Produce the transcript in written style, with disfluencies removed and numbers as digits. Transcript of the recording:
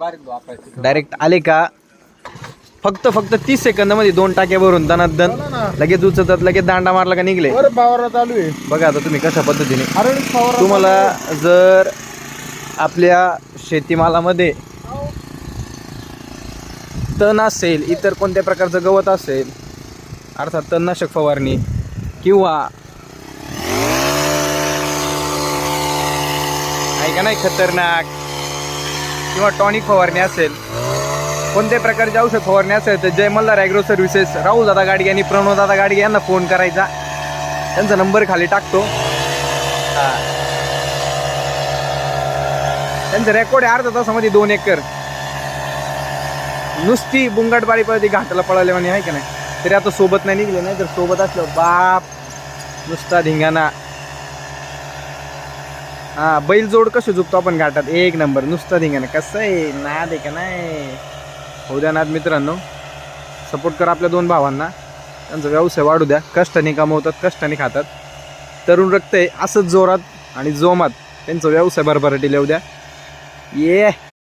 Direct आले का फक्त 30 सेकंदामध्ये 2 टाक्या भरून दनादन लगेच उचलतात, लगेच दांडा मारला का निघले. चालू आहे बघा आता तुम्ही कशा पद्धतीने. तुम्हाला जर आपल्या शेतीमालामध्ये तण असेल, इतर कोणत्या प्रकारचं गवत असेल, अर्थात तणनाशक फवारणी किंवा आहे का नाही खतरनाक किंवा टॉनिक फवारणी असेल, कोणत्या प्रकारची औषध फवारणी असेल तर जय मल्हार ॲग्रो सर्व्हिसेस, राहुल दादा गाडगे आणि प्रणव दादा गाडगे यांना फोन करायचा. त्यांचा नंबर खाली टाकतो. त्यांचं रेकॉर्ड आहे अर्धा तासामध्ये 2 एकर. नुसती बुंगाटबाळी पळते घाटाला पळाले म्हणे आहे का नाही. तरी आता सोबत नाही निघले, नाही तर सोबत असलं बाप नुसता धिंगाणा. बैल जोड कसं झुकतो आपण घाटात, एक नंबर नुसता धिंगाणा. कसं आहे नाद आहे का नाही. होऊ द्या नाद मित्रांनो, सपोर्ट करा आपल्या 2 भावांना. त्यांचा व्यवसाय वाढू द्या. कष्टाने कमवतात, कष्टाने खातात. तरुण रक्त आहे असंच जोरात आणि जोमात त्यांचा व्यवसाय भरभराटीला येऊ द्या. ये